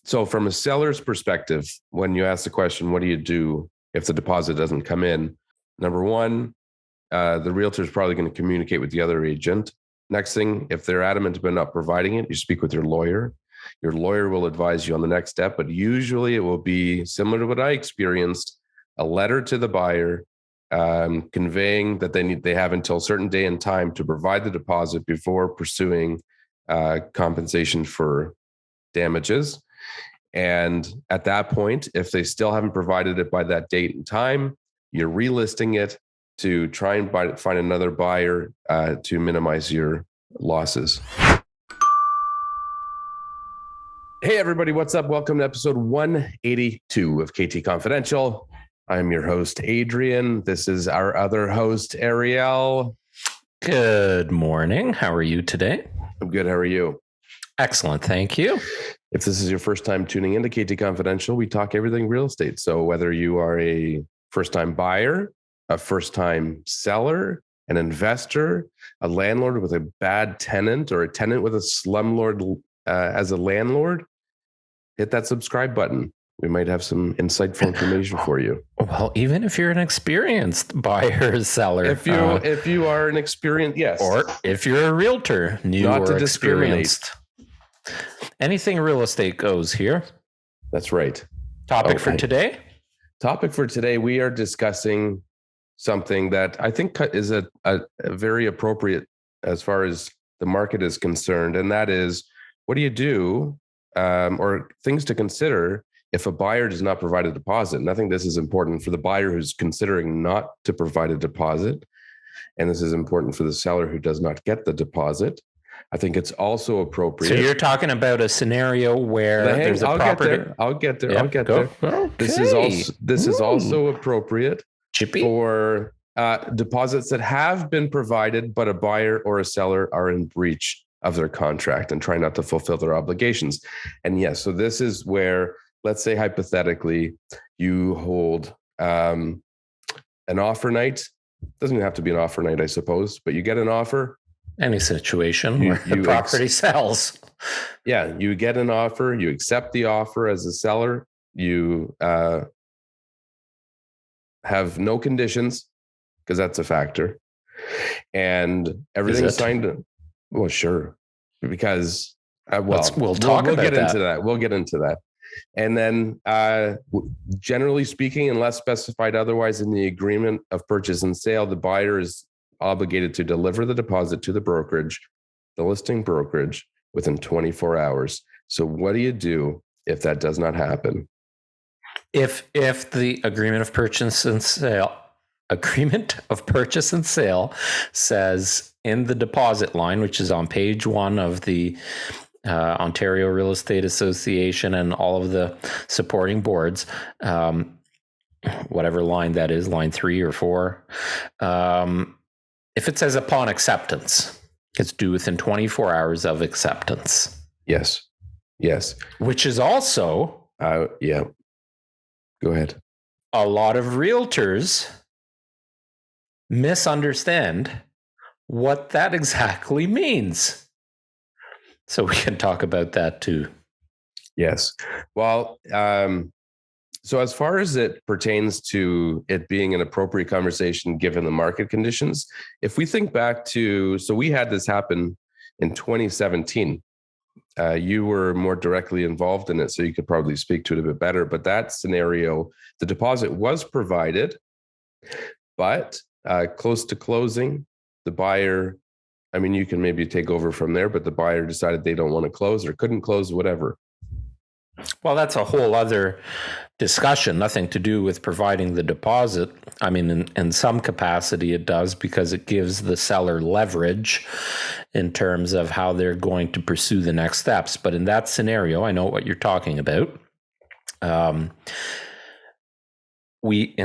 So from a seller's perspective, when you ask the question, what do you do if the deposit doesn't come in? Number one, the realtor is probably going to communicate with the other agent. Next thing, if they're adamant about not providing it, you speak with your lawyer. Your lawyer will advise you on the next step, but usually it will be similar to what I experienced, a letter to the buyer conveying that they have until a certain day and time to provide the deposit before pursuing compensation for damages. And at that point, if they still haven't provided it by that date and time, you're relisting it to try and find another buyer to minimize your losses. Hey, everybody, what's up? Welcome to episode 182 of KT Confidential. I'm your host, Adrian. This is our other host, Ariel. Good morning. How are you today? I'm good. How are you? Excellent. Thank you. If this is your first time tuning into KT Confidential, we talk everything real estate. So whether you are a first-time buyer, a first-time seller, an investor, a landlord with a bad tenant, or a tenant with a slumlord as a landlord, hit that subscribe button. We might have some insightful information for you. Well, even if you're an experienced buyer or seller. If you are an experienced, yes. Or if you're a realtor, new Not or to experienced. Anything real estate goes here. That's right. Topic for today? Topic for today, we are discussing something that I think is a very appropriate as far as the market is concerned. And that is, what do you do or things to consider if a buyer does not provide a deposit? And I think this is important for the buyer who's considering not to provide a deposit. And this is important for the seller who does not get the deposit. I think it's also appropriate. So you're talking about a scenario where there's a property. I'll get there. Yep, Okay. This is also appropriate for deposits that have been provided, but a buyer or a seller are in breach of their contract and try not to fulfill their obligations. And yes, so this is where, let's say hypothetically, you hold an offer night. Doesn't have to be an offer night, I suppose, but you get an offer. Any situation where the property sells. Yeah, you get an offer, you accept the offer as a seller, you have no conditions, because that's a factor. And everything's signed. Well, sure. Because, we'll get into that. We'll get into that. And then generally speaking, unless specified otherwise in the agreement of purchase and sale, the buyer is obligated to deliver the deposit to the brokerage, the listing brokerage, within 24 hours. So what do you do if that does not happen? If the agreement of purchase and sale says in the deposit line, which is on page 1 of the Ontario Real Estate Association and all of the supporting boards, whatever line that is, line 3 or 4, if it says upon acceptance, it's due within 24 hours of acceptance. Yes. Which is also... yeah. Go ahead. A lot of realtors misunderstand what that exactly means. So we can talk about that too. Yes. Well, so as far as it pertains to it being an appropriate conversation given the market conditions, if we think back to, so we had this happen in 2017. You were more directly involved in it, so you could probably speak to it a bit better. But that scenario, the deposit was provided, but close to closing, the buyer, I mean, you can maybe take over from there, but the buyer decided they don't want to close or couldn't close, whatever. Well, that's a whole other discussion, nothing to do with providing the deposit. I mean, in some capacity it does, because it gives the seller leverage in terms of how they're going to pursue the next steps. But in that scenario, I know what you're talking about. In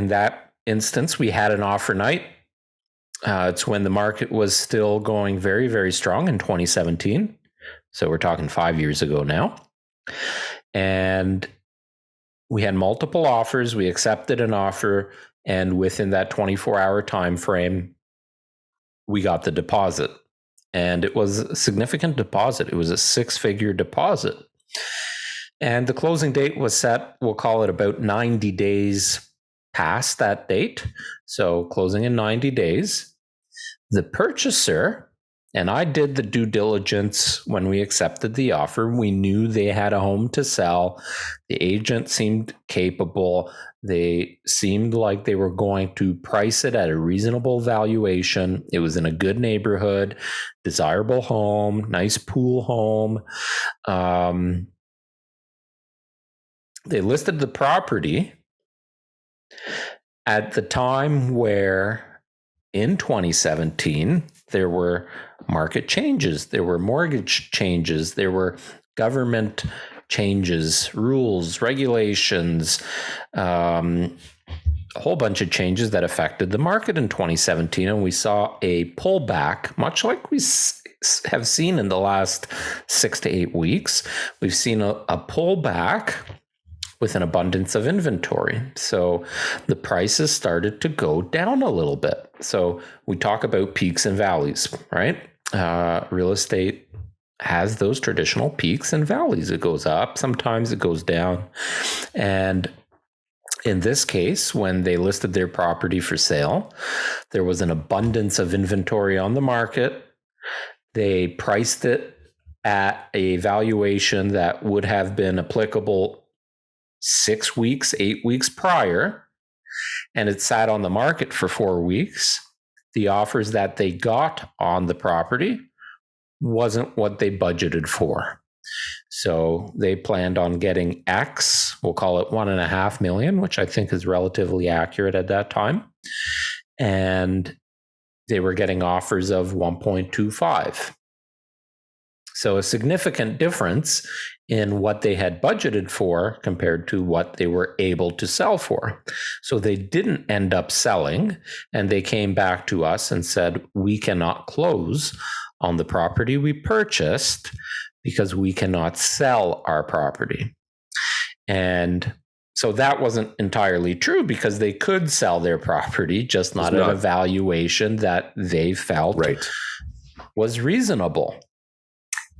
that instance, we had an offer night. It's when the market was still going very, very strong in 2017. So we're talking 5 years ago now. And we had multiple offers. We accepted an offer, and within that 24-hour time frame, we got the deposit. And it was a significant deposit. It was a 6-figure deposit. And the closing date was set, we'll call it about 90 days past that date. So closing in 90 days. The purchaser, and I did the due diligence when we accepted the offer. We knew they had a home to sell. The agent seemed capable. They seemed like they were going to price it at a reasonable valuation. It was in a good neighborhood, desirable home, nice pool home. They listed the property at the time where in 2017, there were market changes, there were mortgage changes, there were government changes, rules, regulations, a whole bunch of changes that affected the market in 2017. And we saw a pullback, much like we have seen in the last 6 to 8 weeks. We've seen a pullback with an abundance of inventory. So the prices started to go down a little bit. So we talk about peaks and valleys, right? Real estate has those traditional peaks and valleys. It goes up, sometimes it goes down. And in this case, when they listed their property for sale, there was an abundance of inventory on the market. They priced it at a valuation that would have been applicable 6 weeks, 8 weeks prior, and it sat on the market for 4 weeks. The offers that they got on the property wasn't what they budgeted for. So they planned on getting X, we'll call it 1.5 million, which I think is relatively accurate at that time. And they were getting offers of 1.25. So a significant difference in what they had budgeted for compared to what they were able to sell for. So they didn't end up selling, and they came back to us and said, we cannot close on the property we purchased because we cannot sell our property. And so that wasn't entirely true, because they could sell their property, just not at a valuation that they felt was reasonable.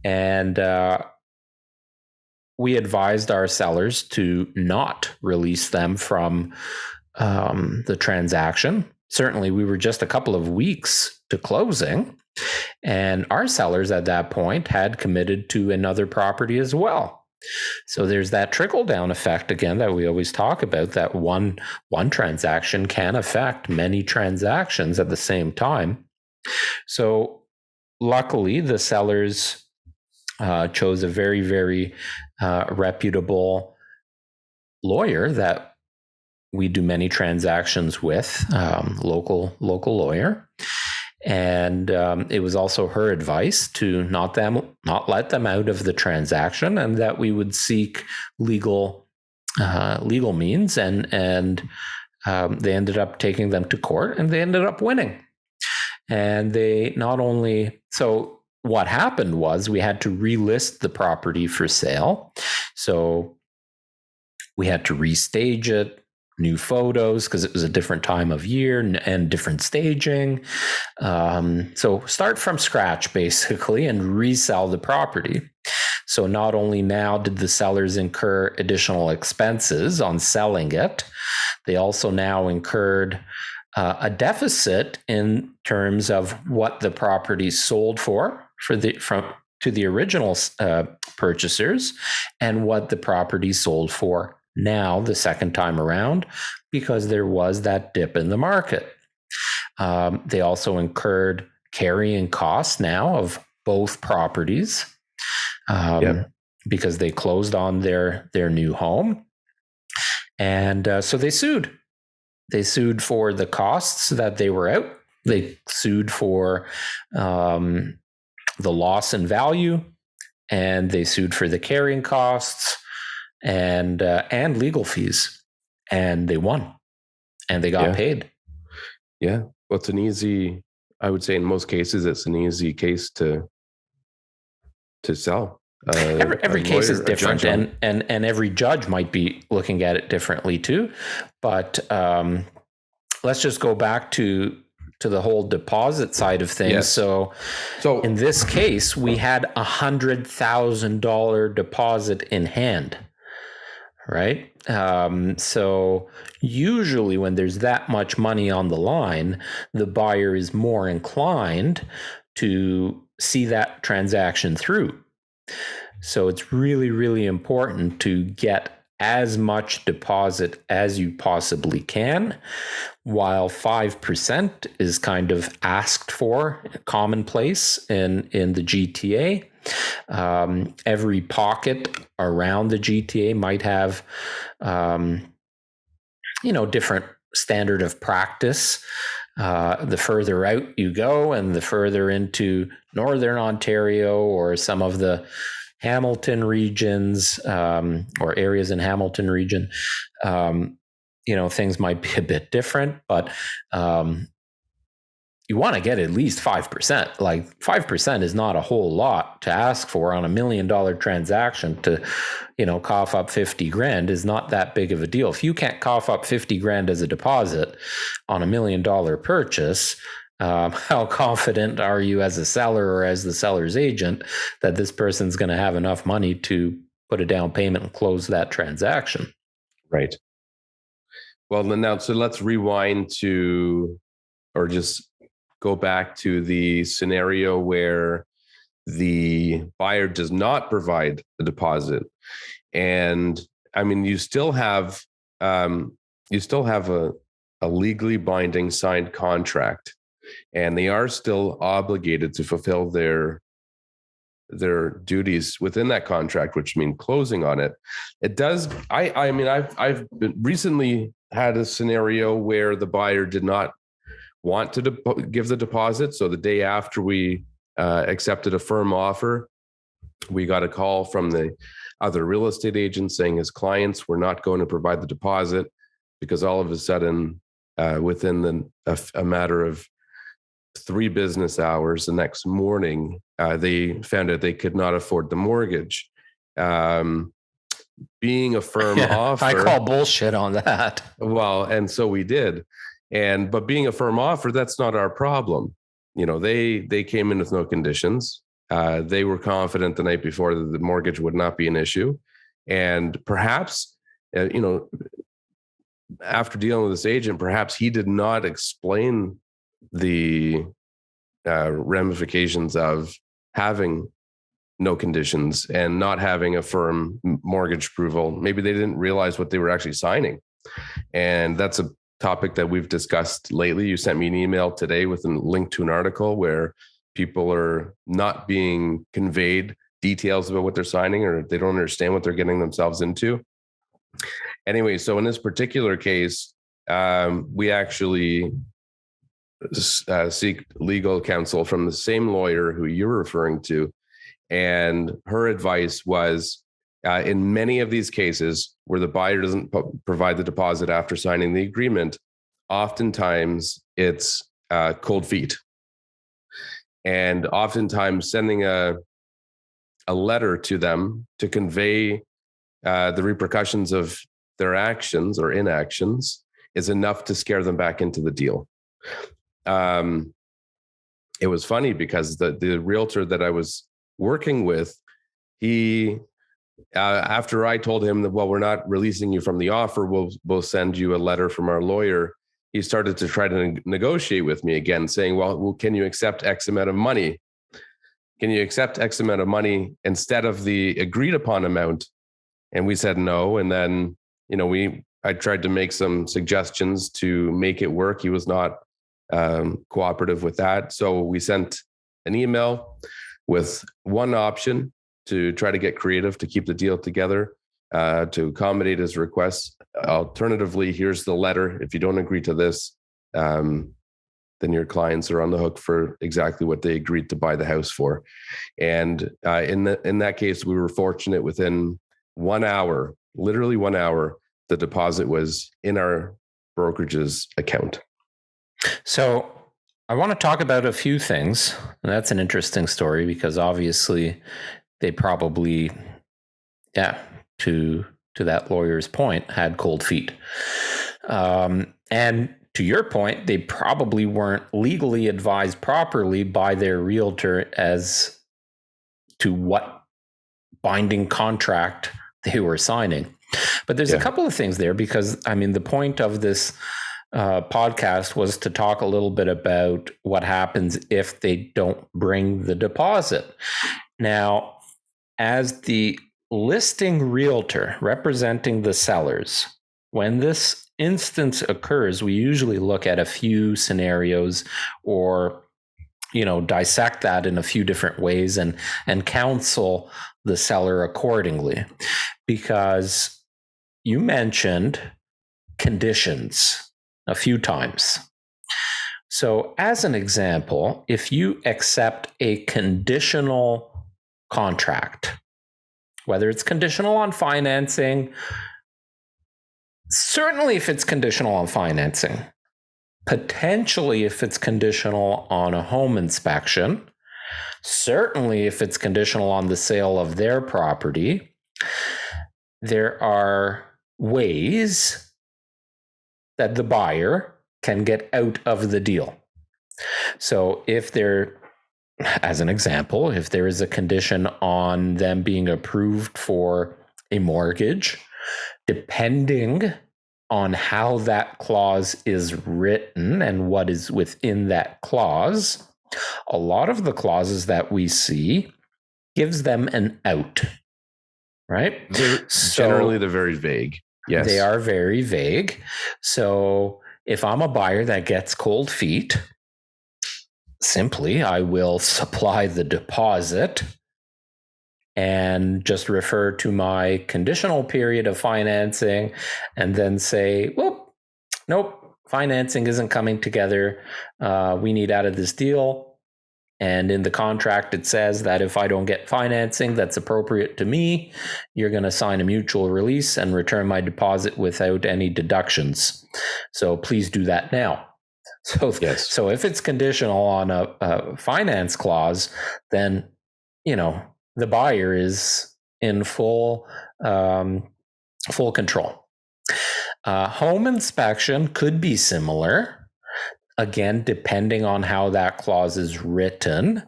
And we advised our sellers to not release them from the transaction. Certainly, we were just a couple of weeks to closing, and our sellers at that point had committed to another property as well. So there's that trickle-down effect again that we always talk about, that one transaction can affect many transactions at the same time. So luckily, the sellers chose a very, very reputable lawyer that we do many transactions with, local lawyer. And it was also her advice to not let them out of the transaction, and that we would seek legal means. And they ended up taking them to court, and they ended up winning. And they not only so. What happened was we had to relist the property for sale. So we had to restage it, new photos, because it was a different time of year and different staging. So start from scratch, basically, and resell the property. So not only now did the sellers incur additional expenses on selling it, they also now incurred a deficit in terms of what the property sold for to the original purchasers, and what the property sold for now the second time around, because there was that dip in the market. They also incurred carrying costs now of both properties because they closed on their new home. And so they sued. They sued for the costs that they were out. They sued for the loss in value, and they sued for the carrying costs and legal fees, and they won, and they got paid. Yeah, well, I would say in most cases, it's an easy case to sell. Every case is different, and every judge might be looking at it differently too. But let's just go back to the whole deposit side of things. Yes. So in this case, we had $100,000 deposit in hand. right? So usually when there's that much money on the line, the buyer is more inclined to see that transaction through. So it's really, really important to get as much deposit as you possibly can, while 5% is kind of asked for, commonplace in the GTA. Every pocket around the GTA might have, different standard of practice. The further out you go and the further into Northern Ontario or some of the Hamilton regions, or areas in Hamilton region, things might be a bit different, but you want to get at least 5%. Like 5% is not a whole lot to ask for on $1 million transaction. To, cough up 50 grand is not that big of a deal. If you can't cough up 50 grand as a deposit on $1 million purchase, how confident are you as a seller or as the seller's agent that this person's going to have enough money to put a down payment and close that transaction? Right. Well, now, so let's rewind to, or just go back to the scenario where the buyer does not provide the deposit. And I mean, you still have a legally binding signed contract, and they are still obligated to fulfill their duties within that contract, which mean closing on it. It does. I mean, I've recently had a scenario where the buyer did not want to give the deposit. So the day after we accepted a firm offer, we got a call from the other real estate agent saying his clients were not going to provide the deposit because all of a sudden, within a matter of 3 business hours the next morning, they found out they could not afford the mortgage. Being a firm offer, I call bullshit on that. Well, and so we did. But being a firm offer, that's not our problem. They came in with no conditions. They were confident the night before that the mortgage would not be an issue. And perhaps, after dealing with this agent, perhaps he did not explain the ramifications of having no conditions and not having a firm mortgage approval. Maybe they didn't realize what they were actually signing. And that's a topic that we've discussed lately. You sent me an email today with a link to an article where people are not being conveyed details about what they're signing, or they don't understand what they're getting themselves into. Anyway, so in this particular case, we actually seek legal counsel from the same lawyer who you're referring to. And her advice was, in many of these cases where the buyer doesn't provide the deposit after signing the agreement, oftentimes it's cold feet. And oftentimes sending a letter to them to convey the repercussions of their actions or inactions is enough to scare them back into the deal. It was funny because the realtor that I was working with, he, after I told him that, well, we're not releasing you from the offer, we'll send you a letter from our lawyer, he started to try to negotiate with me again, saying, well, can you accept X amount of money? Can you accept X amount of money instead of the agreed upon amount? And we said no. And then, I tried to make some suggestions to make it work. He was not cooperative with that. So we sent an email with one option to try to get creative to keep the deal together, to accommodate his requests. Alternatively, here's the letter. If you don't agree to this, then your clients are on the hook for exactly what they agreed to buy the house for. And in that case, we were fortunate. Within 1 hour, literally 1 hour, the deposit was in our brokerage's account. So I want to talk about a few things. And that's an interesting story because obviously they probably, to that lawyer's point, had cold feet. And to your point, they probably weren't legally advised properly by their realtor as to what binding contract they were signing. But there's a couple of things there because, I mean, the point of this podcast was to talk a little bit about what happens if they don't bring the deposit. Now, as the listing realtor representing the sellers, when this instance occurs, we usually look at a few scenarios or dissect that in a few different ways and counsel the seller accordingly. Because you mentioned conditions a few times. So as an example, if you accept a conditional contract, whether it's conditional on financing, certainly if it's conditional on financing, potentially if it's conditional on a home inspection, certainly if it's conditional on the sale of their property, there are ways that the buyer can get out of the deal. So if there, as an example, if there is a condition on them being approved for a mortgage, depending on how that clause is written and what is within that clause, a lot of the clauses that we see gives them an out, right? Generally, they're very vague. Yes. They are very vague. So if I'm a buyer that gets cold feet, simply I will supply the deposit and just refer to my conditional period of financing and then say, well, nope, financing isn't coming together. We need out of this deal. And in the contract, it says that if I don't get financing that's appropriate to me, you're going to sign a mutual release and return my deposit without any deductions. So please do that now. So, yes. So if it's conditional on a finance clause, then, the buyer is in full control. Home inspection could be similar, again, depending on how that clause is written.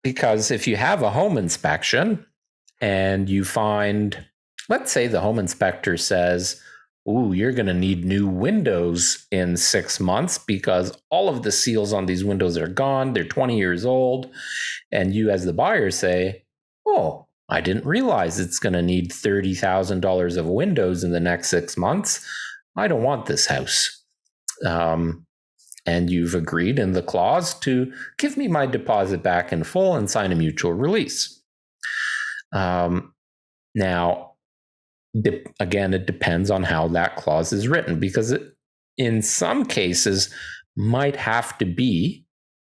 Because if you have a home inspection and you find, let's say the home inspector says, ooh, you're going to need new windows in 6 months because all of the seals on these windows are gone. They're 20 years old. And you as the buyer say, oh, I didn't realize it's going to need $30,000 of windows in the next 6 months. I don't want this house. And you've agreed in the clause to give me my deposit back in full and sign a mutual release. Now, again, it depends on how that clause is written because it, in some cases, might have to be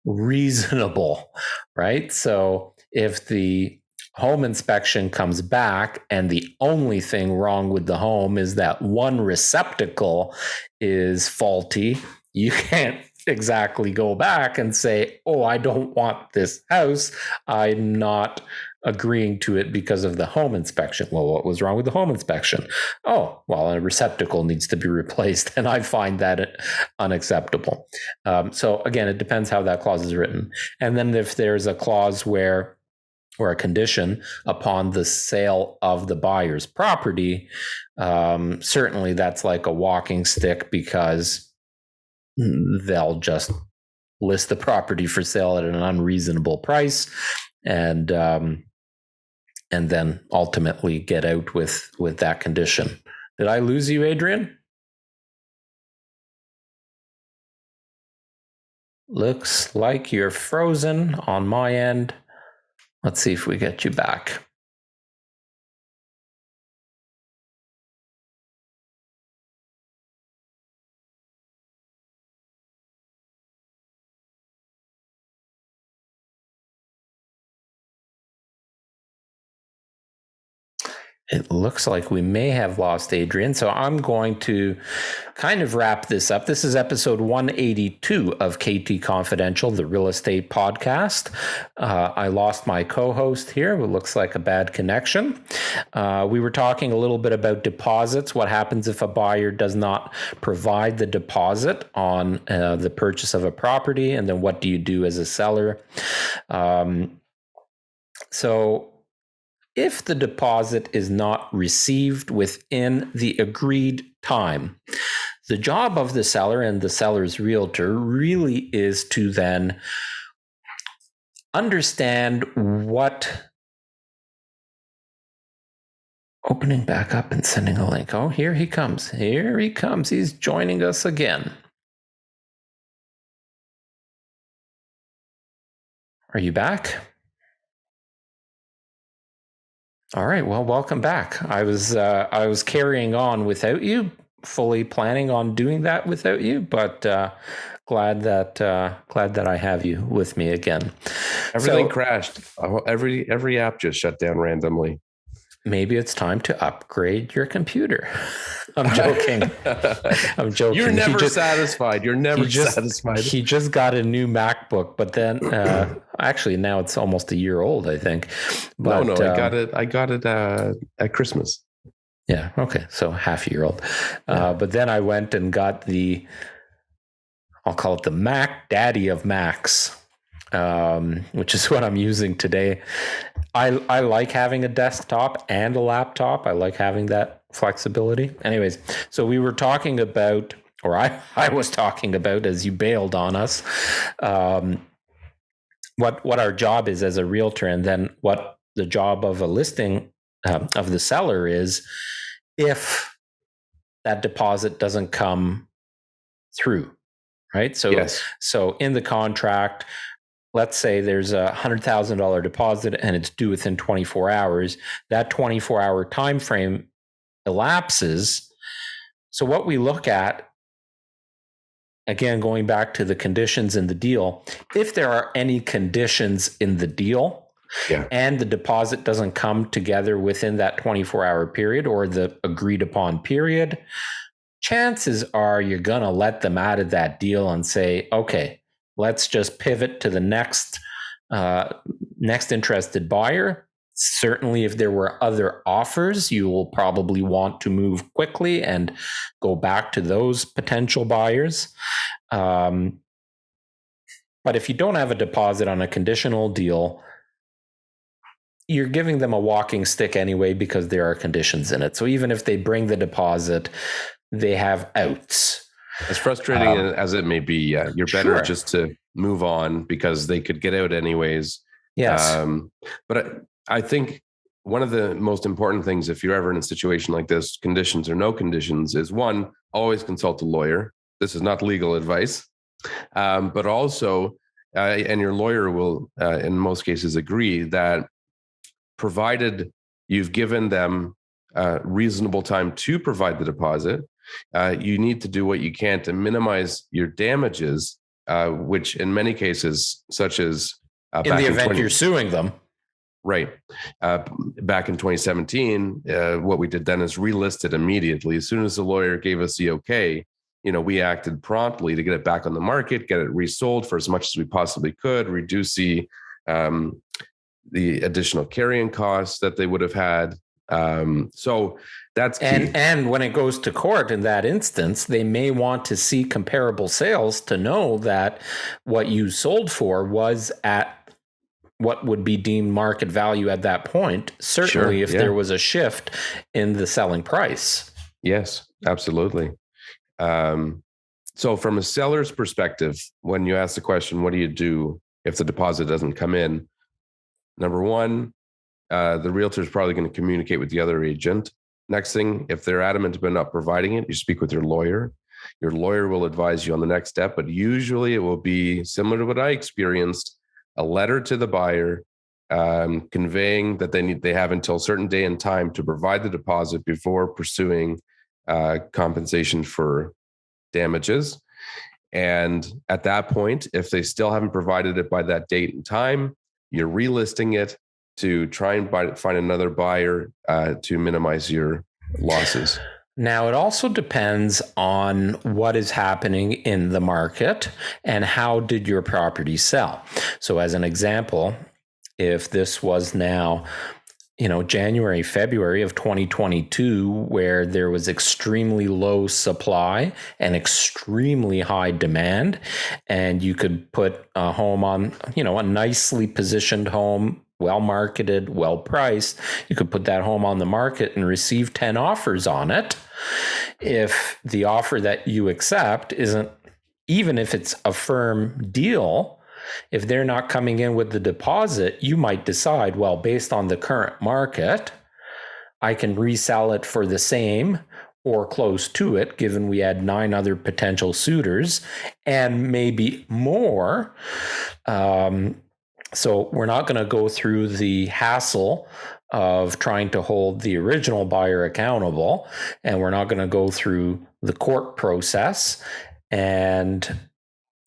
reasonable, right? So if the home inspection comes back and the only thing wrong with the home is that one receptacle is faulty, you can't exactly go back and say, oh, I don't want this house. I'm not agreeing to it because of the home inspection. Well, what was wrong with the home inspection? Oh, well, a receptacle needs to be replaced, and I find that unacceptable. So again, it depends how that clause is written. And then if there's a clause or a condition upon the sale of the buyer's property, certainly that's like a walking stick because they'll just list the property for sale at an unreasonable price and then ultimately get out with that condition. Did I lose you, Adrian? Looks like you're frozen on my end. Let's see if we get you back. It looks like we may have lost Adrian, so I'm going to kind of wrap this up. This is episode 182 of KT Confidential, the real estate podcast. I lost my co-host here. It looks like a bad connection. We were talking a little bit about deposits, what happens if a buyer does not provide the deposit on the purchase of a property, and then what do you do as a seller? So if the deposit is not received within the agreed time. The job of the seller and the seller's realtor really is to then understand what opening back up and sending a link. Oh, here he comes. Here he comes. He's joining us again. Are you back? All right. Well, welcome back. I was carrying on without you, fully planning on doing that without you, but glad that I have you with me again. Everything crashed. Every app just shut down randomly. Maybe it's time to upgrade your computer. I'm joking. I'm joking. You're never satisfied. You're never satisfied. He just got a new MacBook, but then actually now it's almost a year old, I think. But, no, I got it at Christmas. Yeah. Okay. So half a year old. But then I went and got I'll call it the Mac Daddy of Macs, which is what I'm using today. I like having a desktop and a laptop. I like having that flexibility. Anyways, so we were talking about, or I was talking about, as you bailed on us, what our job is as a realtor, and then what the job of a listing of the seller is if that deposit doesn't come through, right? So, yes. So in the contract, let's say there's a $100,000 deposit and it's due within 24 hours. That 24-hour time frame elapses. So what we look at, again, going back to the conditions in the deal, if there are any conditions in the deal and the deposit doesn't come together within that 24-hour period or the agreed upon period, chances are you're going to let them out of that deal and say, okay, let's just pivot to the next interested buyer. Certainly, if there were other offers, you will probably want to move quickly and go back to those potential buyers. But if you don't have a deposit on a conditional deal, you're giving them a walking stick anyway because there are conditions in it. So even if they bring the deposit, they have outs. As frustrating as it may be, you're better just to move on because they could get out anyways. Yes. But I think one of the most important things, if you're ever in a situation like this, conditions or no conditions, is one, always consult a lawyer. This is not legal advice, but also, and your lawyer will, in most cases, agree that provided you've given them reasonable time to provide the deposit, you need to do what you can to minimize your damages, which in many cases, such as in the event you're suing them. Right. Back in 2017, what we did then is relisted immediately. As soon as the lawyer gave us the okay, we acted promptly to get it back on the market, get it resold for as much as we possibly could, reduce the additional carrying costs that they would have had. So that's key. And when it goes to court in that instance, they may want to see comparable sales to know that what you sold for was at what would be deemed market value at that point. Certainly if there was a shift in the selling price. Yes, absolutely. So from a seller's perspective, when you ask the question, what do you do if the deposit doesn't come in? Number one, the realtor is probably going to communicate with the other agent. Next thing, if they're adamant about not providing it, you speak with your lawyer. Your lawyer will advise you on the next step, but usually it will be similar to what I experienced, a letter to the buyer conveying that they have until a certain day and time to provide the deposit before pursuing compensation for damages. And at that point, if they still haven't provided it by that date and time, you're relisting it to try and find another buyer to minimize your losses. Now, it also depends on what is happening in the market and how did your property sell. So as an example, if this was now, January, February of 2022, where there was extremely low supply and extremely high demand, and you could put a home on, a nicely positioned home well marketed, well priced. You could put that home on the market and receive 10 offers on it. If the offer that you accept isn't, even if it's a firm deal, if they're not coming in with the deposit, you might decide, well, based on the current market, I can resell it for the same or close to it, given we had 9 other potential suitors and maybe more. So we're not going to go through the hassle of trying to hold the original buyer accountable, and we're not going to go through the court process. And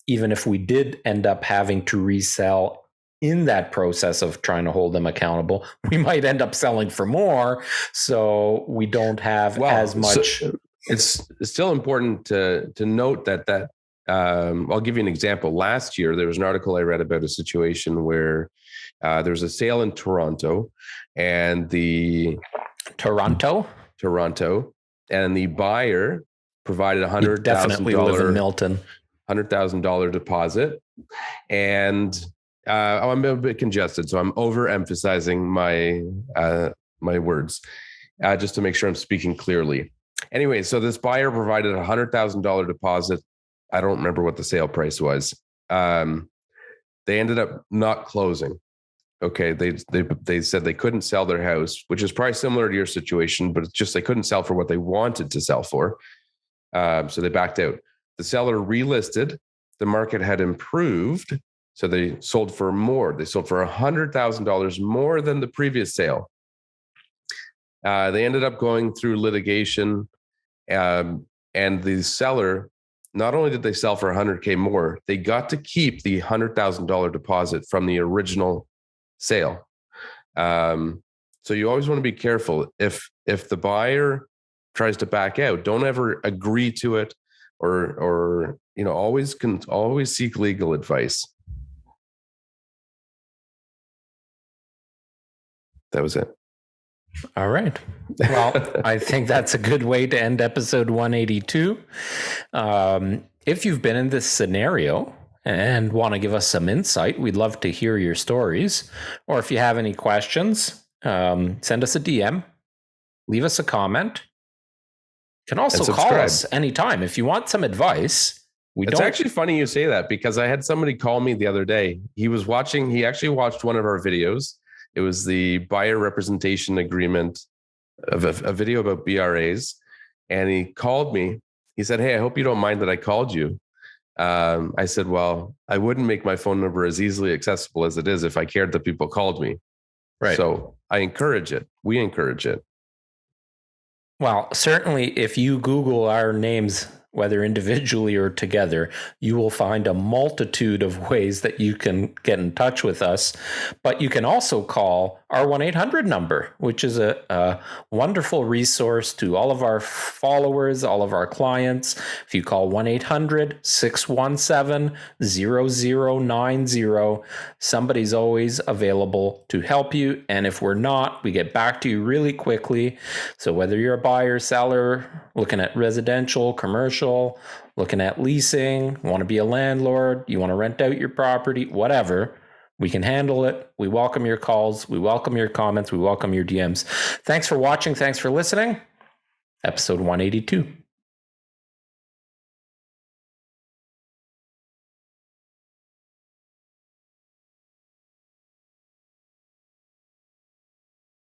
even if we did end up having to resell in that process of trying to hold them accountable, we might end up selling for more. So we don't have as much. So it's still important to note that I'll give you an example. Last year, there was an article I read about a situation where there was a sale in Toronto, and the Toronto, and the buyer provided $100,000. Definitely live in Milton. $100,000 deposit, and I'm a bit congested, so I'm overemphasizing my words just to make sure I'm speaking clearly. Anyway, so this buyer provided a $100,000 deposit. I don't remember what the sale price was. They ended up not closing. Okay, they said they couldn't sell their house, which is probably similar to your situation, but it's just they couldn't sell for what they wanted to sell for. So they backed out. The seller relisted. The market had improved, so they sold for more. They sold for $100,000 more than the previous sale. They ended up going through litigation, and the seller, not only did they sell for $100K more, they got to keep the $100,000 deposit from the original sale. So you always want to be careful. If the buyer tries to back out, don't ever agree to it, or always seek legal advice. That was it. All right. Well, I think that's a good way to end episode 182. If you've been in this scenario and want to give us some insight, we'd love to hear your stories. Or if you have any questions, send us a DM, leave us a comment. You can also call us anytime if you want some advice. It's actually funny you say that, because I had somebody call me the other day. He actually watched one of our videos. It was the buyer representation agreement of a video about BRAs. And he called me. He said, "Hey, I hope you don't mind that I called you." I said, "Well, I wouldn't make my phone number as easily accessible as it is if I cared that people called me." Right. So I encourage it. We encourage it. Well, certainly if you Google our names, whether individually or together, you will find a multitude of ways that you can get in touch with us. But you can also call our 1-800 number, which is a wonderful resource to all of our followers, all of our clients. If you call 1-800-617-0090, somebody's always available to help you. And if we're not, we get back to you really quickly. So whether you're a buyer, seller, looking at residential, commercial, looking at leasing, want to be a landlord, you want to rent out your property, whatever, we can handle it. We welcome your calls. We welcome your comments. We welcome your DMs. Thanks for watching. Thanks for listening. Episode 182.